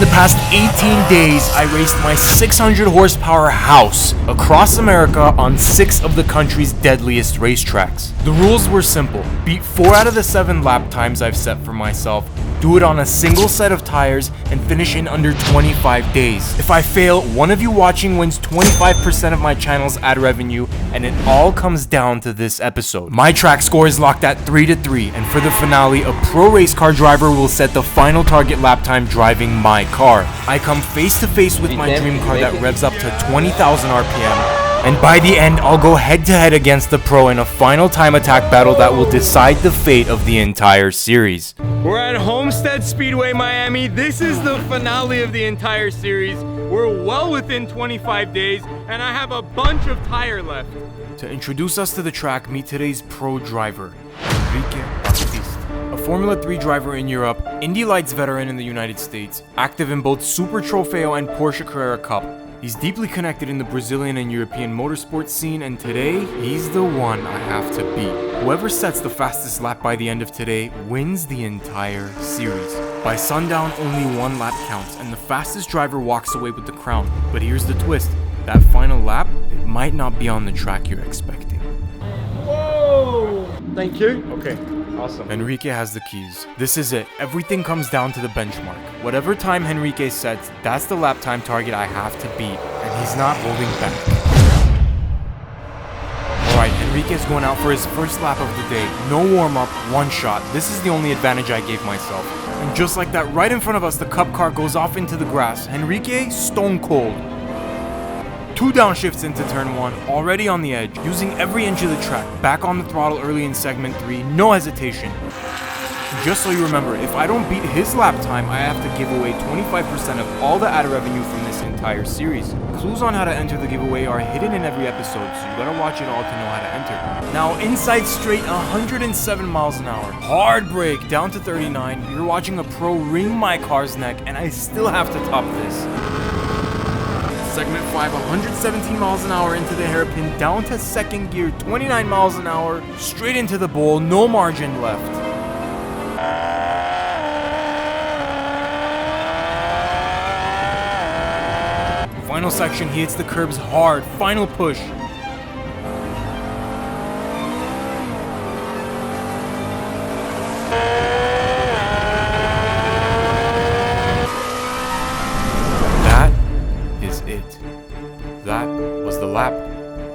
the past 18 days, I raced my 600 horsepower house across America on 6 of the country's deadliest racetracks. The rules were simple: beat 4 out of the 7 lap times I've set for myself, do it on a single set of tires, and finish in under 25 days. If I fail, one of you watching wins 25% of my channel's ad revenue, and it all comes down to this episode. My track score is locked at 3-3, and for the finale, a pro race car driver will set the final target lap time driving my car. I come face to face with my dream car that revs up to 20,000 RPM. And by the end, I'll go head to head against the pro in a final time attack battle that will decide the fate of the entire series. We're at Homestead Speedway, Miami. This is the finale of the entire series. We're well within 25 days, and I have a bunch of tire left. To introduce us to the track, meet today's pro driver, a Formula 3 driver in Europe, Indy Lights veteran in the United States, active in both Super Trofeo and Porsche Carrera Cup. He's deeply connected in the Brazilian and European motorsports scene, and today, he's the one I have to beat. Whoever sets the fastest lap by the end of today wins the entire series. By sundown, only 1 lap counts, and the fastest driver walks away with the crown. But here's the twist: that final lap, it might not be on the track you're expecting. Whoa! Thank you. Okay. Awesome. Enrique has the keys. This is it. Everything comes down to the benchmark. Whatever time Enrique sets, that's the lap time target I have to beat, and he's not holding back. Alright, Enrique's going out for his first lap of the day. No warm-up, 1 shot. This is the only advantage I gave myself. And just like that, right in front of us, the Cup car goes off into the grass. Enrique, stone cold. 2 downshifts into turn 1, already on the edge, using every inch of the track, back on the throttle early in segment 3, no hesitation. Just so you remember, if I don't beat his lap time, I have to give away 25% of all the ad revenue from this entire series. Clues on how to enter the giveaway are hidden in every episode, so you gotta watch it all to know how to enter. Now, inside straight, 107 miles an hour. Hard brake, down to 39. You're watching a pro wring my car's neck, and I still have to top this. Segment 5, 117 miles an hour into the hairpin, down to 2nd gear, 29 miles an hour, straight into the bowl, no margin left. Final section, he hits the curbs hard, final push. That was the lap.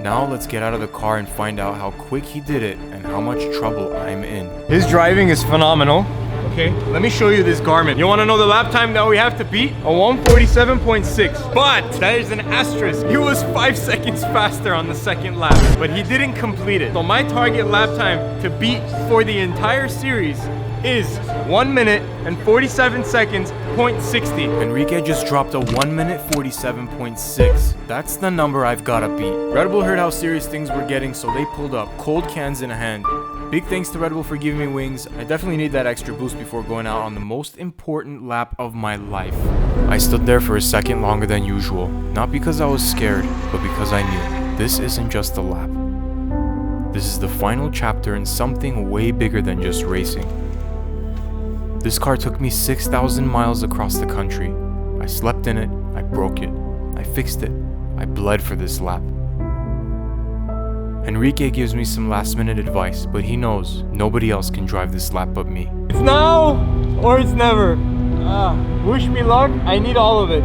Now let's get out of the car and find out how quick he did it and how much trouble I'm in. His driving is phenomenal. Okay, let me show you this Garmin. You want to know the lap time that we have to beat? A 1:47.6. But there's an asterisk. He was 5 seconds faster on the 2nd lap, but he didn't complete it. So my target lap time to beat for the entire series is 1 minute and 47 seconds, 0.60. Enrique just dropped a 1 minute 47.6. That's the number I've gotta beat. Red Bull heard how serious things were getting, so they pulled up, cold cans in hand. Big thanks to Red Bull for giving me wings. I definitely need that extra boost before going out on the most important lap of my life. I stood there for a second longer than usual, not because I was scared, but because I knew this isn't just a lap. This is the final chapter in something way bigger than just racing. This car took me 6,000 miles across the country. I slept in it, I broke it, I fixed it, I bled for this lap. Enrique gives me some last minute advice, but he knows nobody else can drive this lap but me. It's now or it's never. Wish me luck, I need all of it.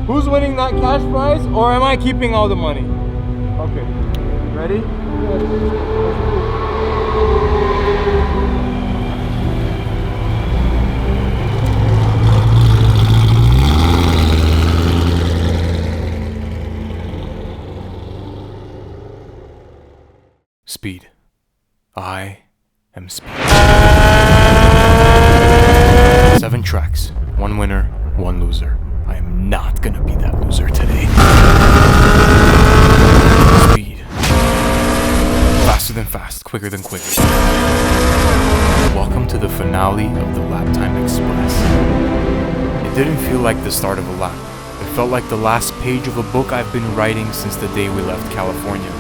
Who's winning that cash prize, or am I keeping all the money? Okay, ready? Speed. I am speed. 7 tracks, 1 winner, 1 loser. I am not gonna be that loser today. Speed. Faster than fast, quicker than quick. Welcome to the finale of the Lap Time Express. It didn't feel like the start of a lap. It felt like the last page of a book I've been writing since the day we left California.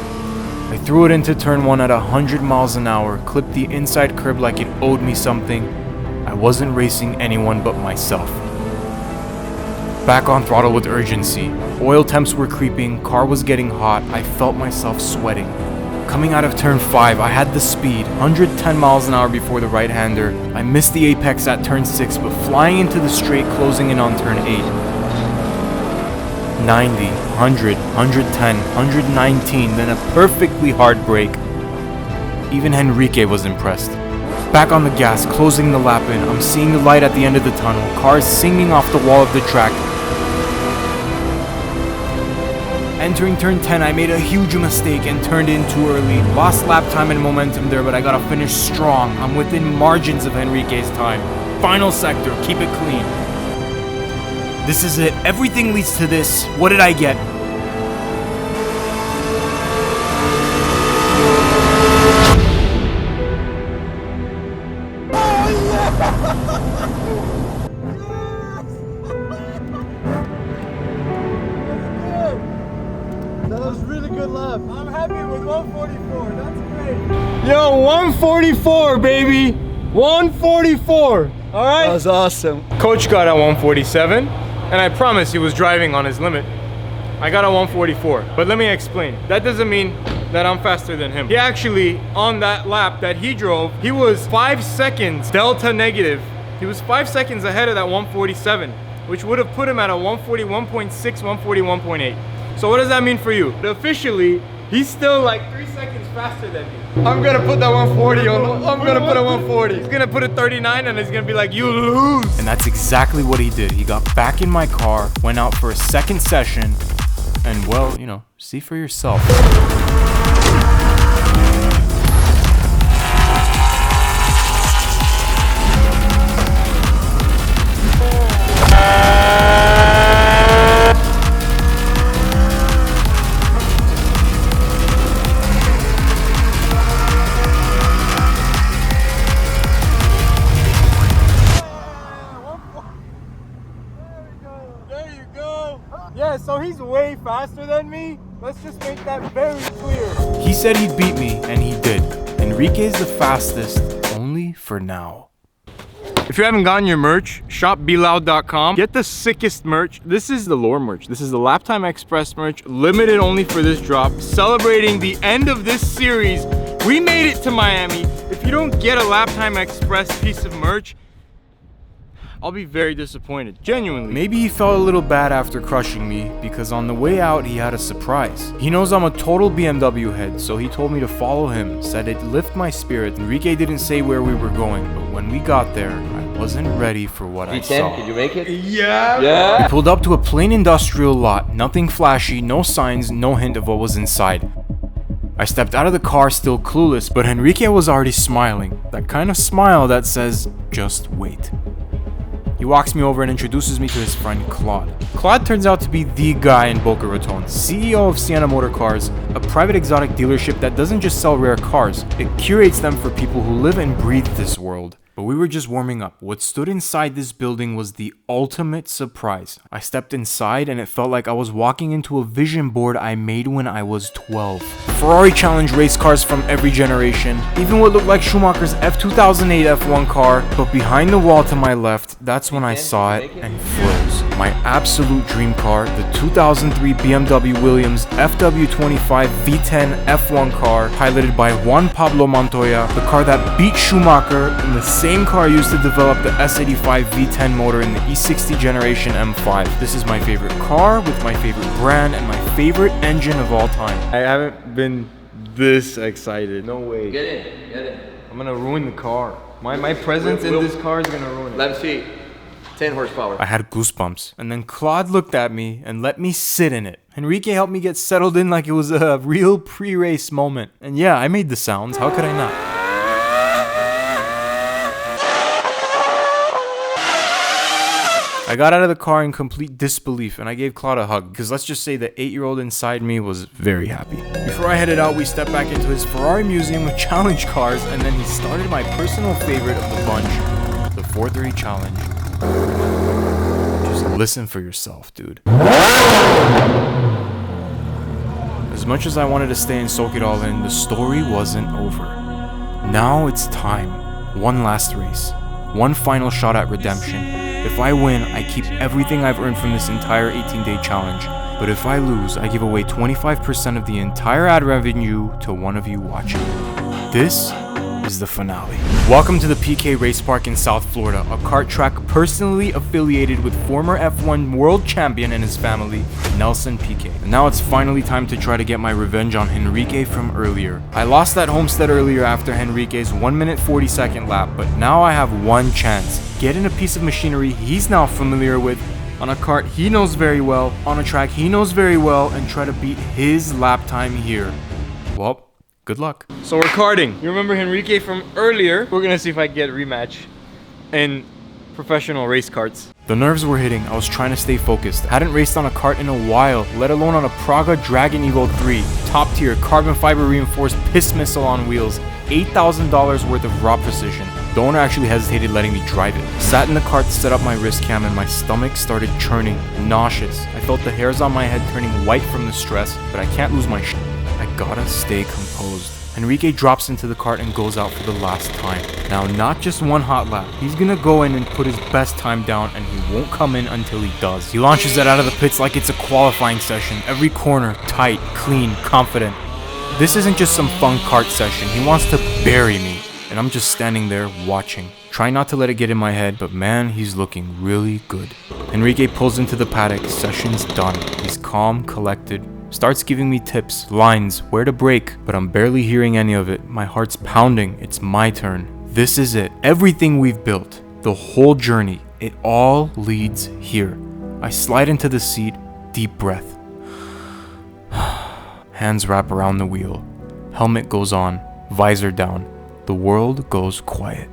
I threw it into turn 1 at 100 miles an hour, clipped the inside curb like it owed me something. I wasn't racing anyone but myself. back on throttle with urgency. Oil temps were creeping, car was getting hot, I felt myself sweating. Coming out of turn 5, I had the speed, 110 miles an hour before the right-hander. I missed the apex at turn 6, but flying into the straight, closing in on turn 8. 90, 100, 110, 119, then a perfectly hard brake. Even Henrique was impressed. Back on the gas, closing the lap in, I'm seeing the light at the end of the tunnel, cars singing off the wall of the track. Entering turn 10, I made a huge mistake and turned in too early. Lost lap time and momentum there, but I gotta finish strong. I'm within margins of Henrique's time. Final sector, keep it clean. This is it. Everything leads to this. What did I get? That was really good lap. I'm happy with 144. That's great. Yo, 144, baby. 144. All right. That was awesome. Coach got at 147, and I promise he was driving on his limit. I got a 144, but let me explain. That doesn't mean that I'm faster than him. He actually, on that lap that he drove, he was 5 seconds delta negative. He was 5 seconds ahead of that 147, which would have put him at a 141.6, 141.8. So what does that mean for you? Officially, he's still like 3 seconds faster than me. I'm gonna put that 140 on. I'm gonna put a 140. He's gonna put a 39 and he's gonna be like, you lose. And that's exactly what he did. He got back in my car, went out for a second session, and well, you know, see for yourself. Yeah, so he's way faster than me. Let's just make that very clear. He said he'd beat me, and he did. Enrique's the fastest, only for now. If you haven't gotten your merch, shop beloud.com. Get the sickest merch. This is the lore merch. This is the Lap Time Express merch, limited only for this drop, celebrating the end of this series. We made it to Miami. If you don't get a Lap Time Express piece of merch, I'll be very disappointed, genuinely. Maybe he felt a little bad after crushing me, because on the way out, he had a surprise. He knows I'm a total BMW head, so he told me to follow him, said it'd lift my spirit. Enrique didn't say where we were going, but when we got there, I wasn't ready for what I saw. Can you make it? Yeah! We pulled up to a plain industrial lot, nothing flashy, no signs, no hint of what was inside. I stepped out of the car still clueless, but Enrique was already smiling. That kind of smile that says, just wait. He walks me over and introduces me to his friend Claude. Claude turns out to be the guy in Boca Raton, CEO of Sienna Motor Cars, a private exotic dealership that doesn't just sell rare cars, it curates them for people who live and breathe this world. But we were just warming up. What stood inside this building was the ultimate surprise. I stepped inside and it felt like I was walking into a vision board I made when I was 12. Ferrari challenge race cars from every generation, even what looked like Schumacher's F2008 F1 car, but behind the wall to my left, that's when I saw it and froze. My absolute dream car, the 2003 BMW Williams FW25 V10 F1 car, piloted by Juan Pablo Montoya, the car that beat Schumacher in the same car used to develop the S85 V10 motor in the E60 generation M5. This is my favorite car with my favorite brand and my favorite engine of all time. I haven't been this excited. No way. Get in. I'm gonna ruin the car. My presence in this car is gonna ruin it. Let me see. 10 horsepower. I had goosebumps. And then Claude looked at me and let me sit in it. Enrique helped me get settled in like it was a real pre-race moment. And yeah, I made the sounds. How could I not? I got out of the car in complete disbelief and I gave Claude a hug, because let's just say the 8-year-old inside me was very happy. Before I headed out, we stepped back into his Ferrari museum of challenge cars, and then he started my personal favorite of the bunch, the 430 Challenge. Just listen for yourself, dude. As much as I wanted to stay and soak it all in, the story wasn't over. Now it's time. One last race. One final shot at redemption. If I win, I keep everything I've earned from this entire 18-day challenge. But if I lose, I give away 25% of the entire ad revenue to one of you watching. This is the finale. Welcome to the PK Race Park in South Florida, a kart track personally affiliated with former F1 world champion and his family, Nelson PK. And now it's finally time to try to get my revenge on Henrique from earlier. I lost that homestead earlier after Henrique's 1 minute 40-second lap, but now I have one chance. Get in a piece of machinery he's now familiar with, on a kart he knows very well, on a track he knows very well, and try to beat his lap time here. Well, good luck. So we're karting. You remember Henrique from earlier? We're gonna see if I can get a rematch in professional race karts. The nerves were hitting. I was trying to stay focused. Hadn't raced on a kart in a while, let alone on a Praga Dragon Evo 3. Top tier, carbon fiber reinforced piss missile on wheels. $8,000 worth of raw precision. The owner actually hesitated letting me drive it. Sat in the kart, set up my wrist cam, and my stomach started churning. Nauseous. I felt the hairs on my head turning white from the stress, but I can't lose my shit. I gotta stay composed. Henrique drops into the kart and goes out for the last time. Now, not just one hot lap. He's gonna go in and put his best time down, and he won't come in until he does. He launches it out of the pits like it's a qualifying session. Every corner, tight, clean, confident. This isn't just some fun kart session. He wants to bury me. And I'm just standing there watching. Try not to let it get in my head, but man, he's looking really good. Henrique pulls into the paddock. Session's done. He's calm, collected. Starts giving me tips, lines, where to brake, but I'm barely hearing any of it. My heart's pounding. It's my turn. This is it. Everything we've built, the whole journey, it all leads here. I slide into the seat, deep breath. Hands wrap around the wheel. Helmet goes on, visor down. The world goes quiet.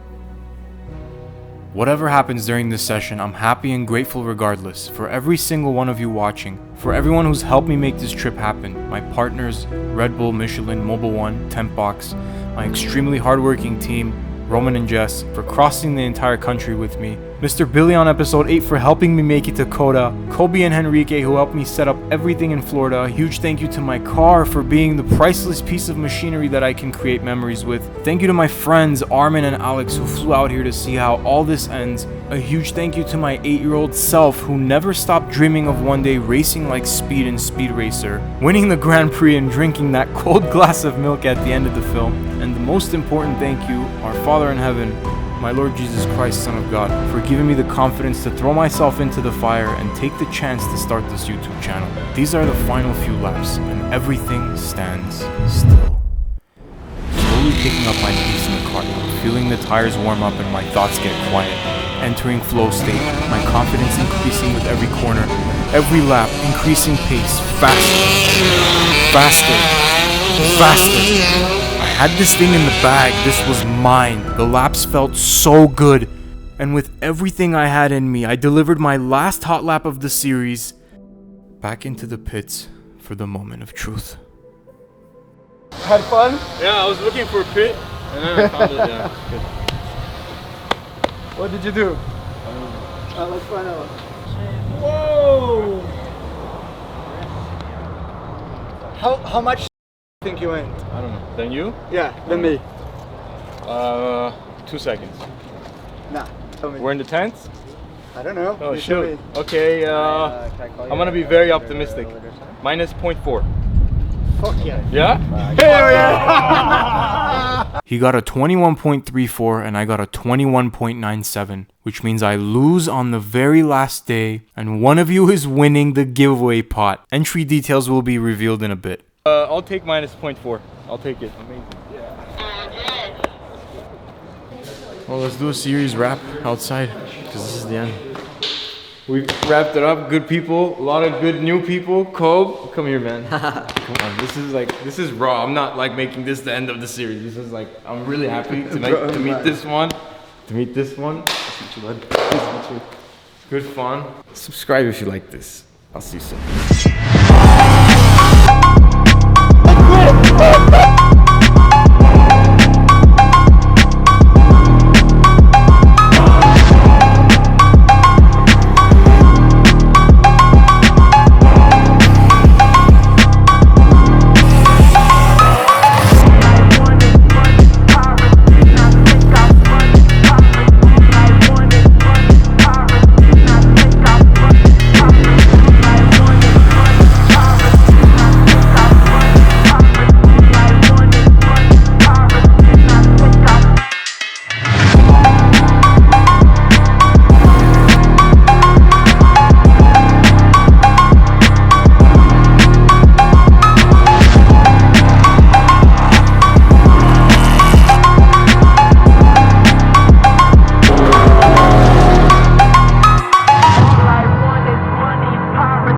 Whatever happens during this session, I'm happy and grateful regardless, for every single one of you watching, for everyone who's helped me make this trip happen, my partners, RedBull, Michelin, Mobil 1, Tentbox, my extremely hardworking team, Roman and Jess, for crossing the entire country with me, Mr. Billy on episode 8 for helping me make it to Coda, Kobe and Henrique who helped me set up everything in Florida. A huge thank you to my car for being the priceless piece of machinery that I can create memories with. Thank you to my friends Armin and Alex who flew out here to see how all this ends. A huge thank you to my 8-year-old self who never stopped dreaming of one day racing like Speed in Speed Racer, winning the Grand Prix and drinking that cold glass of milk at the end of the film. And the most important thank you, our Father in Heaven, my Lord Jesus Christ, Son of God, for giving me the confidence to throw myself into the fire and take the chance to start this YouTube channel. These are the final few laps, and everything stands still. Slowly picking up my pace in the car, feeling the tires warm up and my thoughts get quiet. Entering flow state, my confidence increasing with every corner, every lap, increasing pace, faster, faster, faster. I had this thing in the bag. This was mine. The laps felt so good. And with everything I had in me, I delivered my last hot lap of the series back into the pits for the moment of truth. Had fun? Yeah, I was looking for a pit and then I found it. Yeah, good. What did you do? Let's find out. Whoa! How much do you think you went? I don't know. Then you? Yeah, than me. 2 seconds. Nah, tell me. We're in the 10th? I don't know. Oh, You tell shoot. me. Okay, I'm gonna be very optimistic. Minus 0.4. Fuck yeah. Yeah? Hell yeah! He got a 21.34 and I got a 21.97, which means I lose on the very last day and one of you is winning the giveaway pot. Entry details will be revealed in a bit. I'll take minus 0.4. I'll take it. Amazing. Well, let's do a series wrap outside because this is the end. We wrapped it up. Good people, a lot of good new people. Kobe, come here, man. Come on, this is raw. I'm not like making this the end of the series. This is like, I'm really happy to meet this one. Nice to meet you. Good fun. Subscribe if you like this. I'll see you soon.